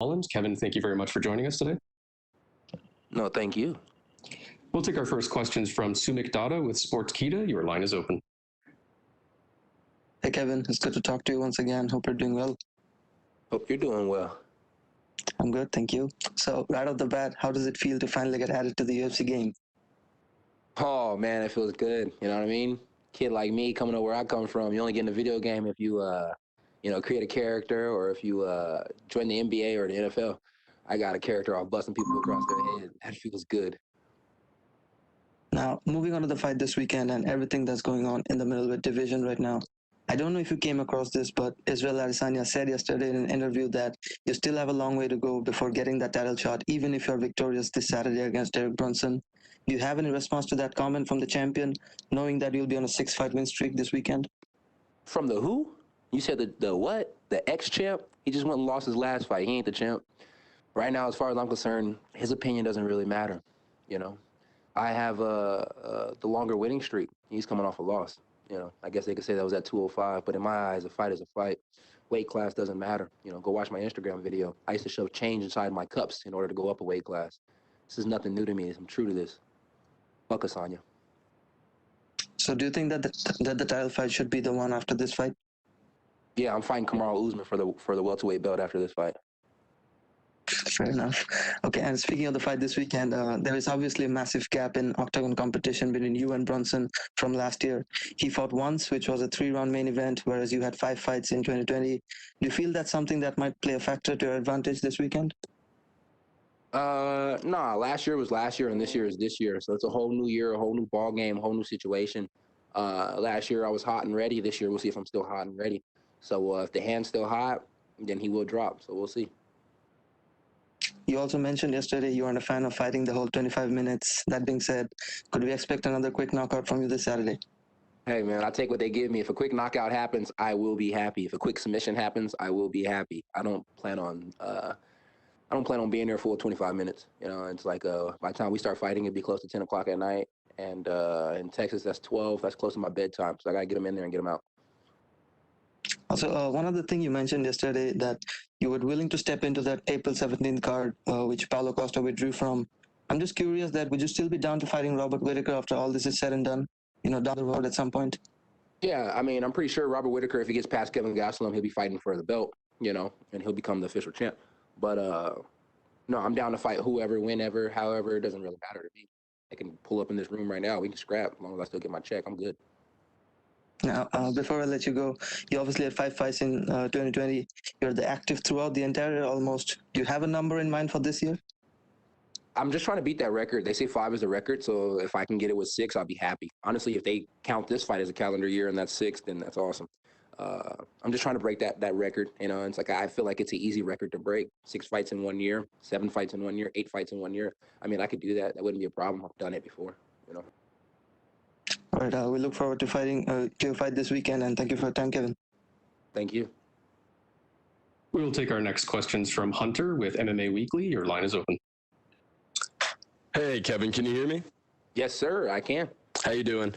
Holland. Kevin, thank you very much for joining us today. No, thank you. We'll take our first questions from Sumik Datta with Sportskeeda. Your line is open. Hey, Kevin. It's good to talk to you once again. Hope you're doing well. Hope you're doing well. I'm good, thank you. So, right off the bat, how does it feel to finally get added to the UFC game? Oh, man, it feels good. You know what I mean? Kid like me coming over where I come from, you only get in a video game if you, create a character or if you join the NBA or the NFL. I got a character off busting people across their head. That feels good. Now, moving on to the fight this weekend and everything that's going on in the middleweight division right now. I don't know if you came across this, but Israel Adesanya said yesterday in an interview that you still have a long way to go before getting that title shot, even if you're victorious this Saturday against Derek Brunson. Do you have any response to that comment from the champion, knowing that you'll be on a 6-fight win streak this weekend? From the who? You said the what? The ex-champ? He just went and lost his last fight. He ain't the champ. Right now, as far as I'm concerned, his opinion doesn't really matter, you know? I have the longer winning streak. He's coming off a loss. You know, I guess they could say that was at 205, but in my eyes, a fight is a fight. Weight class doesn't matter. You know, go watch my Instagram video. I used to shove change inside my cups in order to go up a weight class. This is nothing new to me. I'm true to this. Fuck Asanya. So do you think that the title fight should be the one after this fight? Yeah, I'm fighting Kamaru Usman for the welterweight belt after this fight. Fair enough. Okay, and speaking of the fight this weekend, there is obviously a massive gap in octagon competition between you and Brunson from last year. He fought once, which was a 3-round main event, whereas you had 5 fights in 2020. Do you feel that's something that might play a factor to your advantage this weekend? Nah, last year was last year and this year is this year. So it's a whole new year, a whole new ball game, a whole new situation. Last year I was hot and ready. This year we'll see if I'm still hot and ready. So if the hand's still hot, then he will drop. So we'll see. You also mentioned yesterday you aren't a fan of fighting the whole 25 minutes. That being said, could we expect another quick knockout from you this Saturday? Hey, man, I take what they give me. If a quick knockout happens, I will be happy. If a quick submission happens, I will be happy. I don't plan on being there for 25 minutes. You know, it's like by the time we start fighting, it'd be close to 10 o'clock at night. And in Texas, that's 12. That's close to my bedtime. So I got to get them in there and get them out. Also, one other thing you mentioned yesterday that you were willing to step into that April 17th card, which Paulo Costa withdrew from. I'm just curious that would you still be down to fighting Robert Whittaker after all this is said and done, down the road at some point? Yeah, I mean, I'm pretty sure Robert Whittaker, if he gets past Kevin Gastelum, he'll be fighting for the belt, and he'll become the official champ. But no, I'm down to fight whoever, whenever, however. It doesn't really matter to me. I can pull up in this room right now. We can scrap as long as I still get my check. I'm good. Now, before I let you go, you obviously had 5 fights in 2020. You're the active throughout the entire year almost. Do you have a number in mind for this year? I'm just trying to beat that record. They say 5 is the record, so if I can get it with 6, I'll be happy. Honestly, if they count this fight as a calendar year and that's 6, then that's awesome. I'm just trying to break that record. It's like I feel like it's an easy record to break. 6 fights in 1 year, 7 fights in 1 year, 8 fights in 1 year. I mean, I could do that. That wouldn't be a problem. I've done it before. All right, we look forward to your fight this weekend, and thank you for your time, Kevin. Thank you. We will take our next questions from Hunter with MMA Weekly. Your line is open. Hey, Kevin, can you hear me? Yes, sir, I can. How you doing?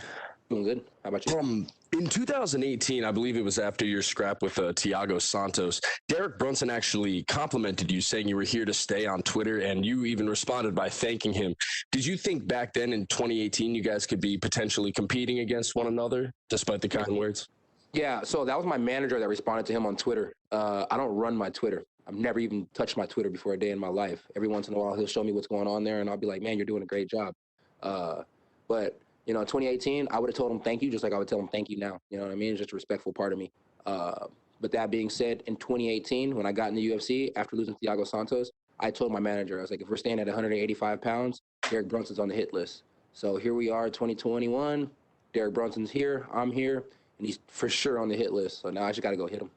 Doing good. How about you? In 2018, I believe it was after your scrap with Thiago Santos, Derek Brunson actually complimented you, saying you were here to stay on Twitter, and you even responded by thanking him. Did you think back then in 2018 you guys could be potentially competing against one another, despite the kind words? Yeah, so that was my manager that responded to him on Twitter. I don't run my Twitter. I've never even touched my Twitter before a day in my life. Every once in a while, he'll show me what's going on there, and I'll be like, man, you're doing a great job. But in 2018, I would have told him thank you, just like I would tell him thank you now. You know what I mean? It's just a respectful part of me. But that being said, in 2018, when I got in the UFC, after losing Thiago Santos, I told my manager, I was like, if we're staying at 185 pounds, Derek Brunson's on the hit list. So here we are, 2021. Derek Brunson's here. I'm here. And he's for sure on the hit list. So now I just got to go hit him.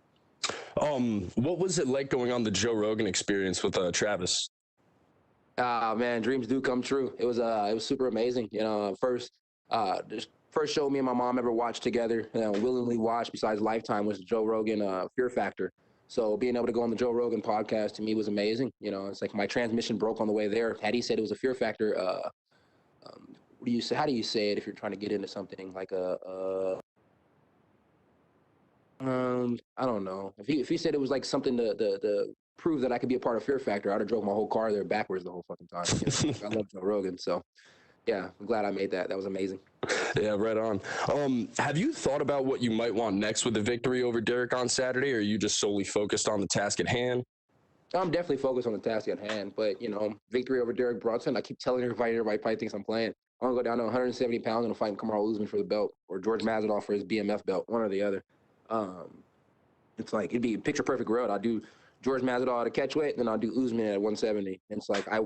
What was it like going on the Joe Rogan experience with Travis? Man, dreams do come true. It was super amazing. First show me and my mom ever watched together, willingly watched besides Lifetime, was Joe Rogan Fear Factor. So being able to go on the Joe Rogan podcast to me was amazing. It's like my transmission broke on the way there. Had he said it was a Fear Factor, what do you say? How do you say it if you're trying to get into something like I don't know. If he said it was like something to prove that I could be a part of Fear Factor, I'd have drove my whole car there backwards the whole fucking time. You know? I love Joe Rogan, so yeah, I'm glad I made that. That was amazing. Yeah, right on. Have you thought about what you might want next with the victory over Derek on Saturday, or are you just solely focused on the task at hand? I'm definitely focused on the task at hand, but victory over Derek Brunson. I keep telling everybody probably thinks I'm playing. I'm gonna go down to 170 pounds and fight Kamaru Usman for the belt, or George Masvidal for his BMF belt, one or the other. It's like it'd be a picture perfect world. I'll do George Masvidal at a catchweight, then I'll do Usman at 170. And it's like I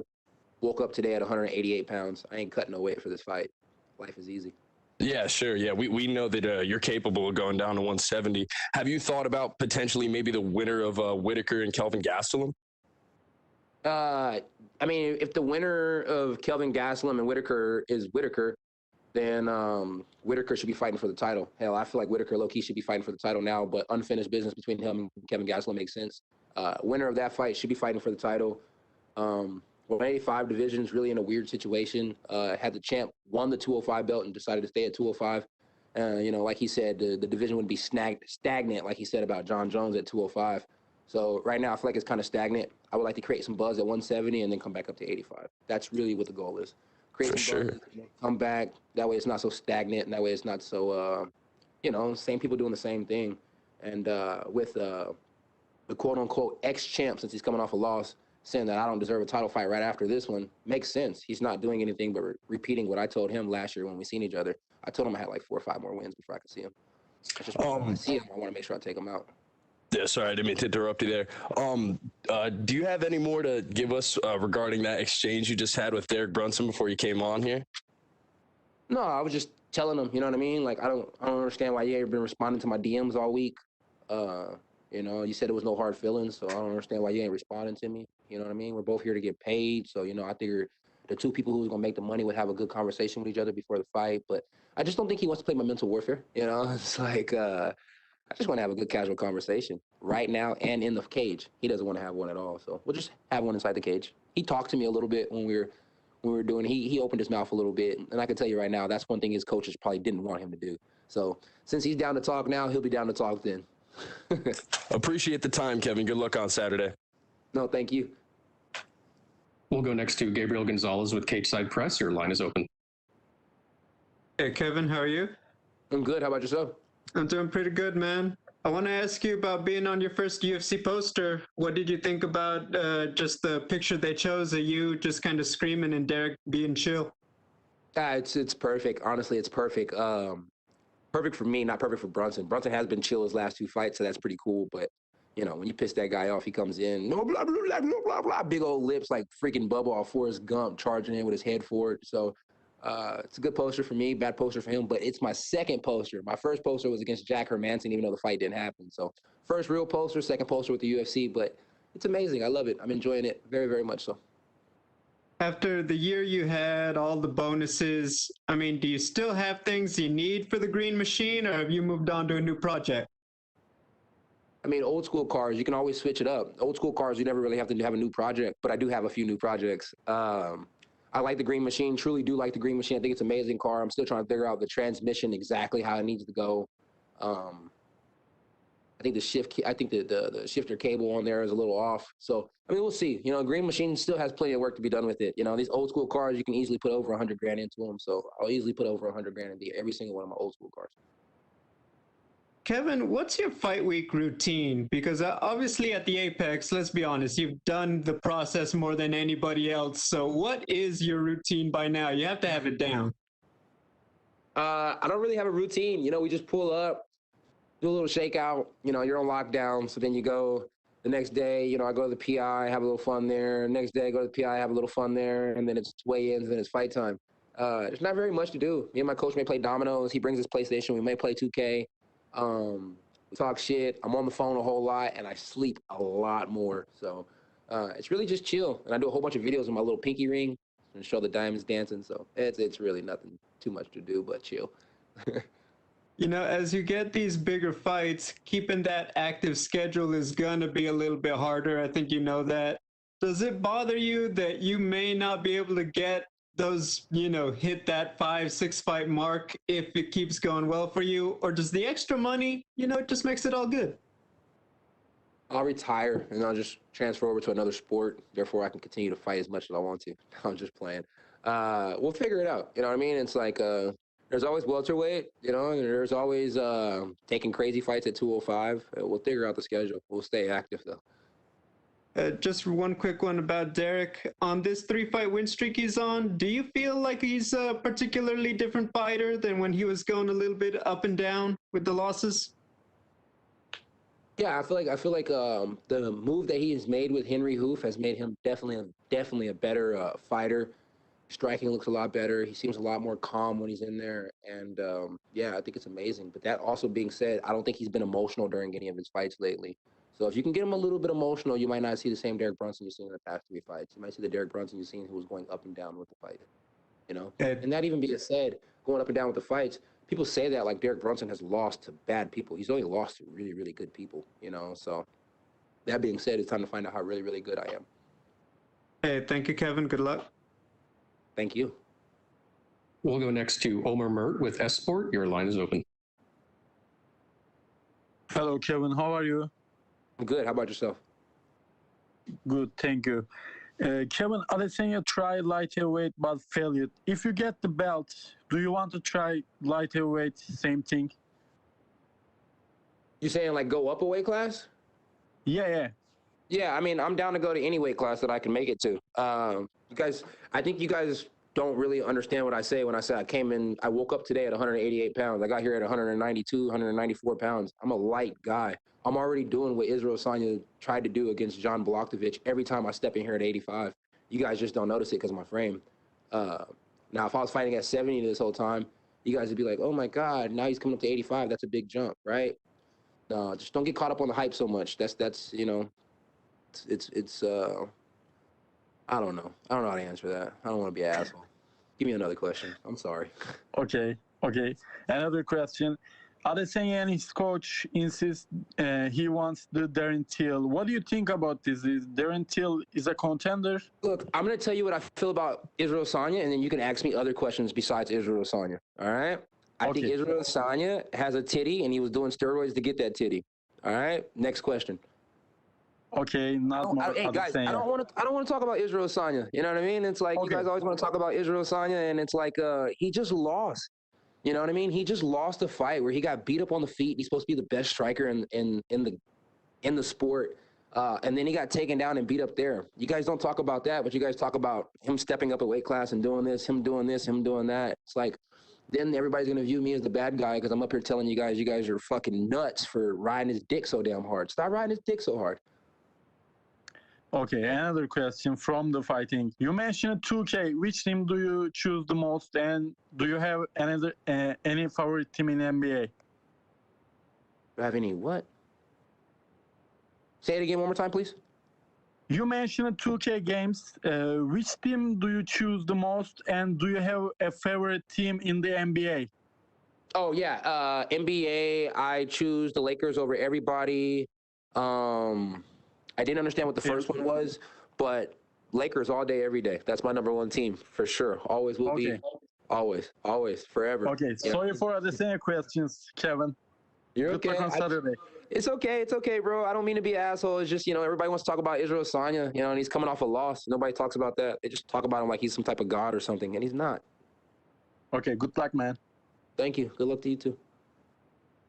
woke up today at 188 pounds. I ain't cutting no weight for this fight. Life is easy. Yeah, sure. Yeah, we know that you're capable of going down to 170. Have you thought about potentially maybe the winner of Whitaker and Kelvin Gastelum? I mean, if the winner of Kelvin Gastelum and Whitaker is Whitaker, then Whitaker should be fighting for the title. Hell, I feel like Whitaker low-key should be fighting for the title now, but unfinished business between him and Kevin Gastelum makes sense. Winner of that fight should be fighting for the title. 185 division is really in a weird situation. Had the champ won the 205 belt and decided to stay at 205. Like he said, the division would be stagnant, like he said about John Jones at 205. So right now, I feel like it's kind of stagnant. I would like to create some buzz at 170 and then come back up to 85. That's really what the goal is. Create some buzz, come back. That way it's not so stagnant, and that way it's not so, same people doing the same thing. And with the quote-unquote ex-champ, since he's coming off a loss, saying that I don't deserve a title fight right after this one, makes sense. He's not doing anything but repeating what I told him last year when we seen each other. I told him I had like 4 or 5 more wins before I could see him. I just when I see him, I want to make sure I take him out. Yeah, sorry, I didn't mean to interrupt you there. Do you have any more to give us regarding that exchange you just had with Derek Brunson before you came on here? No, I was just telling him, you know what I mean? Like, I don't understand why you ain't been responding to my DMs all week. You said it was no hard feelings, so I don't understand why you ain't responding to me. You know what I mean? We're both here to get paid, so, I figured the two people who was going to make the money would have a good conversation with each other before the fight, but I just don't think he wants to play my mental warfare, It's like, I just want to have a good casual conversation right now and in the cage. He doesn't want to have one at all, so we'll just have one inside the cage. He talked to me a little bit when we were doing it. He opened his mouth a little bit, and I can tell you right now, that's one thing his coaches probably didn't want him to do. So since he's down to talk now, he'll be down to talk then. Appreciate the time, Kevin. Good luck on Saturday. No, thank you. We'll go next to Gabriel Gonzalez with Cage Side Press. Your line is open. Hey, Kevin, how are you? I'm good. How about yourself? I'm doing pretty good, man. I want to ask you about being on your first UFC poster. What did you think about just the picture they chose of you just kind of screaming and Derek being chill? It's perfect. Honestly, it's perfect. Perfect for me, not perfect for Brunson. Brunson has been chill his last 2 fights, so that's pretty cool. But, when you piss that guy off, he comes in, no blah, blah, blah, blah, blah, blah, big old lips like freaking Bubba off Forrest Gump, charging in with his head forward. So it's a good poster for me, bad poster for him, but it's my second poster. My first poster was against Jack Hermanson, even though the fight didn't happen. So first real poster, second poster with the UFC, but it's amazing. I love it. I'm enjoying it very, very much so. After the year you had, all the bonuses, do you still have things you need for the Green Machine, or have you moved on to a new project? Old school cars, you can always switch it up. Old school cars, you never really have to have a new project, but I do have a few new projects. I like the Green Machine, truly do like the Green Machine. I think it's an amazing car. I'm still trying to figure out the transmission, exactly how it needs to go. I think the shifter cable on there is a little off. So, we'll see. Green Machine still has plenty of work to be done with it. These old school cars, you can easily put over $100 grand into them. So I'll easily put over $100 grand into every single one of my old school cars. Kevin, what's your fight week routine? Because obviously at the Apex, let's be honest, you've done the process more than anybody else. So what is your routine by now? You have to have it down. I don't really have a routine. We just pull up, do a little shakeout. You're on lockdown. So then you go the next day, I go to the PI, have a little fun there. Next day, I go to the PI, have a little fun there. And then it's weigh-ins, and then it's fight time. There's not very much to do. Me and my coach may play dominoes. He brings his PlayStation. We may play 2K. We talk shit. I'm on the phone a whole lot, and I sleep a lot more. So it's really just chill. And I do a whole bunch of videos with my little pinky ring and show the diamonds dancing. So it's really nothing too much to do but chill. As you get these bigger fights, keeping that active schedule is going to be a little bit harder. I think you know that. Does it bother you that you may not be able to get those, hit that 5-6 fight mark if it keeps going well for you? Or does the extra money, it just makes it all good? I'll retire and I'll just transfer over to another sport. Therefore, I can continue to fight as much as I want to. I'm just playing. We'll figure it out. You know what I mean? It's like there's always welterweight, you know, and there's always taking crazy fights at 205. We'll figure out the schedule. We'll stay active though. Just one quick one about Derek. On this 3-fight win streak he's on, do you feel like he's a particularly different fighter than when he was going a little bit up and down with the losses? Yeah, I feel like the move that he has made with Henry Hoof has made him definitely a better fighter. Striking looks a lot better. He seems a lot more calm when he's in there, and yeah, I think it's amazing. But that also being said, I don't think he's been emotional during any of his fights lately. So if you can get him a little bit emotional, you might not see the same Derek Brunson you've seen in the past 3 fights. You might see the Derek Brunson you've seen who was going up and down with the fight. You know, and that even being said, going up and down with the fights, people say that like Derek Brunson has lost to bad people. He's only lost to really, really good people, you know. So that being said, it's time to find out how really, really good I am. Hey, thank you, Kevin. Good luck. Thank you. We'll go next to Omar Mert with S-Sport. Your line is open. Hello, Kevin. How are you? I'm good. How about yourself? Good, thank you. Kevin, Adesanya tried light heavyweight but failed. If you get the belt, do you want to try light heavyweight? Same thing? You saying like go up a weight class? Yeah. Yeah, I mean, I'm down to go to any weight class that I can make it to. You guys, I think you guys don't really understand what I say when I say I woke up today at 188 pounds. I got here at 192, 194 pounds. I'm a light guy. I'm already doing what Israel Adesanya tried to do against John Blachowicz every time I step in here at 85. You guys just don't notice it because of my frame. Now, if I was fighting at 70 this whole time, you guys would be like, oh my God, now he's coming up to 85. That's a big jump, right? No, just don't get caught up on the hype so much. That's you know, it's I don't know. I don't know how to answer that. I don't want to be an asshole. Give me another question. I'm sorry. Okay. Another question. Adesanya and his coach insist he wants the Darren Till. What do you think about this? Is Darren Till is a contender? Look, I'm going to tell you what I feel about Israel Adesanya, and then you can ask me other questions besides Israel Adesanya. All right? I think Israel Adesanya has a titty, and he was doing steroids to get that titty. All right? Next question. Okay, hey guys, I don't want to talk about Israel Adesanya. You know what I mean? It's like you guys always want to talk about Israel Adesanya, and it's like he just lost. You know what I mean? He just lost a fight where he got beat up on the feet. He's supposed to be the best striker in the sport, and then he got taken down and beat up there. You guys don't talk about that, but you guys talk about him stepping up a weight class and doing this, him doing that. It's like then everybody's gonna view me as the bad guy because I'm up here telling you guys are fucking nuts for riding his dick so damn hard. Stop riding his dick so hard. Okay, another question from the fighting. You mentioned 2K. Which team do you choose the most, and do you have any favorite team in NBA? Do I have any what? Say it again one more time, please. You mentioned 2K games. Which team do you choose the most, and do you have a favorite team in the NBA? Oh yeah, NBA. I choose the Lakers over everybody. I didn't understand what the first one was, but Lakers all day, every day. That's my number one team for sure. Always will be. Always, forever. Okay, sorry for the same questions, Kevin. You're okay. On Saturday. It's okay, bro. I don't mean to be an asshole. It's just, everybody wants to talk about Israel Adesanya, and he's coming off a loss. Nobody talks about that. They just talk about him like he's some type of god or something, and he's not. Okay, good luck, man. Thank you. Good luck to you too.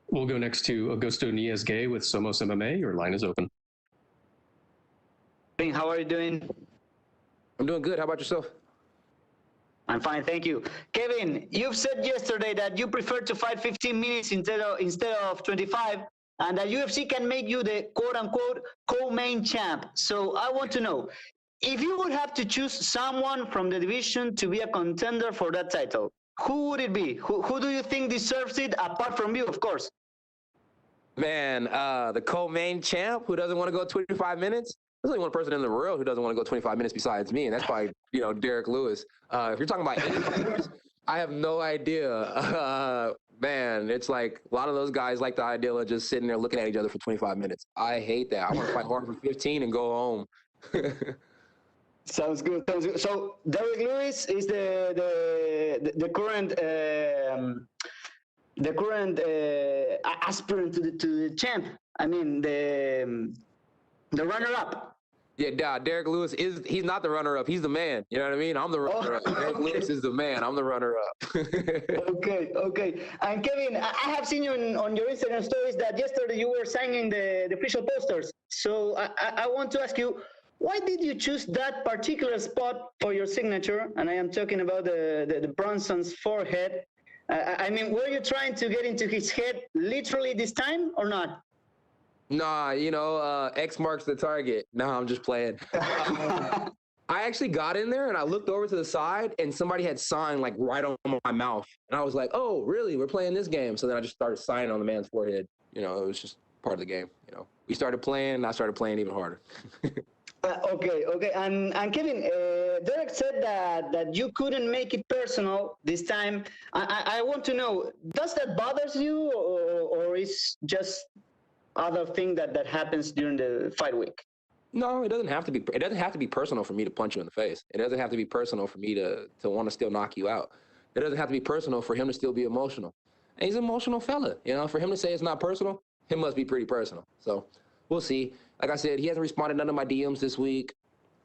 We'll go next to Augusto Nunes with Somos MMA. Your line is open. How are you doing? I'm doing good. How about yourself? I'm fine, thank you. Kevin, you've said yesterday that you prefer to fight 15 minutes instead of 25, and that UFC can make you the quote-unquote co-main champ. So I want to know, if you would have to choose someone from the division to be a contender for that title, who would it be? Who do you think deserves it, apart from you, of course? Man, the co-main champ who doesn't want to go 25 minutes? There's only one person in the world who doesn't want to go 25 minutes besides me, and that's probably, Derek Lewis. If you're talking about fighters, I have no idea. Man, it's like a lot of those guys like the idea of just sitting there looking at each other for 25 minutes. I hate that. I want to fight hard for 15 and go home. Sounds good. So Derek Lewis is the current aspirant to the champ. I mean, The runner-up. Yeah, Derek Lewis he's not the runner-up. He's the man. You know what I mean? I'm the runner-up. Derek Lewis is the man. I'm the runner-up. Okay. And Kevin, I have seen you on your Instagram stories that yesterday you were signing the official posters. So I want to ask you, why did you choose that particular spot for your signature? And I am talking about the Brunson's forehead. I mean, were you trying to get into his head literally this time or not? Nah, X marks the target. Nah, I'm just playing. I actually got in there and I looked over to the side and somebody had signed like right on my mouth. And I was like, oh, really? We're playing this game. So then I just started signing on the man's forehead. It was just part of the game. We started playing and I started playing even harder. Okay. And Kevin, Derek said that you couldn't make it personal this time. I want to know, does that bothers you or is just other thing that happens during the fight week? No, it doesn't have to be. It doesn't have to be personal for me to punch you in the face. It doesn't have to be personal for me to want to still knock you out. It doesn't have to be personal for him to still be emotional. And he's an emotional fella. For him to say it's not personal, it must be pretty personal. So we'll see. Like I said, he hasn't responded to none of my DMs this week.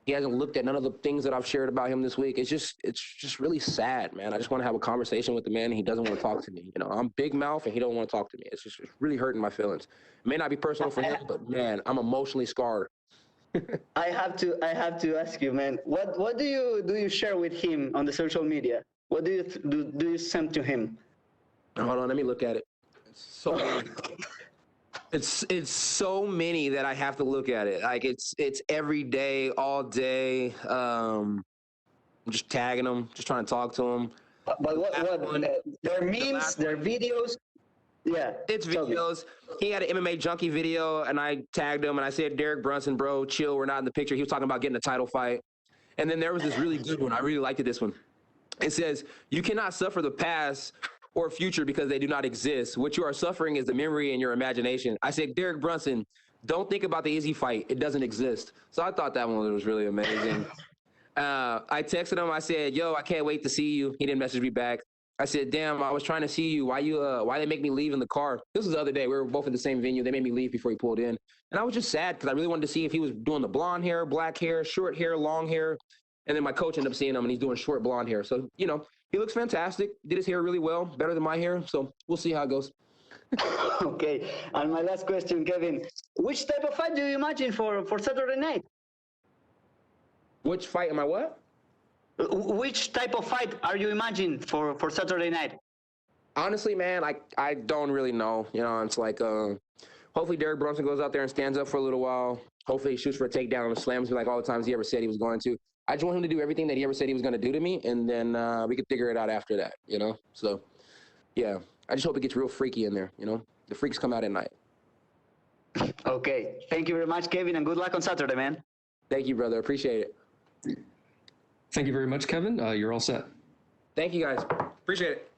He hasn't looked at none of the things that I've shared about him this week. It's just really sad, man. I just want to have a conversation with the man and he doesn't want to talk to me. I'm big mouth and he don't want to talk to me. It's really hurting my feelings. It may not be personal for him, but man, I'm emotionally scarred. I have to ask you, man, what do you share with him on the social media? What do you send to him? Hold on, let me look at it. It's so many that I have to look at it. Like it's every day, all day. I'm just tagging them, just trying to talk to them. But what their memes, their videos? Yeah, it's videos. He had an MMA junkie video, and I tagged him, and I said, Derek Brunson, bro, chill, we're not in the picture. He was talking about getting a title fight. And then there was this really good one. I really liked this one. It says, you cannot suffer the past or future because they do not exist. What you are suffering is the memory in your imagination. I said, Derek Brunson, don't think about the Izzy fight. It doesn't exist. So I thought that one was really amazing. I texted him. I said, yo, I can't wait to see you. He didn't message me back. I said, damn, I was trying to see you. Why they make me leave in the car? This was the other day. We were both in the same venue. They made me leave before he pulled in. And I was just sad because I really wanted to see if he was doing the blonde hair, black hair, short hair, long hair. And then my coach ended up seeing him and he's doing short blonde hair. So, he looks fantastic. Did his hair really well, better than my hair. So we'll see how it goes. Okay. And my last question, Kevin, which type of fight do you imagine for Saturday night? Which fight am I what? Which type of fight are you imagining for Saturday night? Honestly, man, I don't really know. It's like hopefully Derek Brunson goes out there and stands up for a little while. Hopefully he shoots for a takedown and slams me like all the times he ever said he was going to. I just want him to do everything that he ever said he was going to do to me, and then we can figure it out after that, So, yeah, I just hope it gets real freaky in there, The freaks come out at night. Okay. Thank you very much, Kevin, and good luck on Saturday, man. Thank you, brother. Appreciate it. Thank you very much, Kevin. You're all set. Thank you, guys. Appreciate it.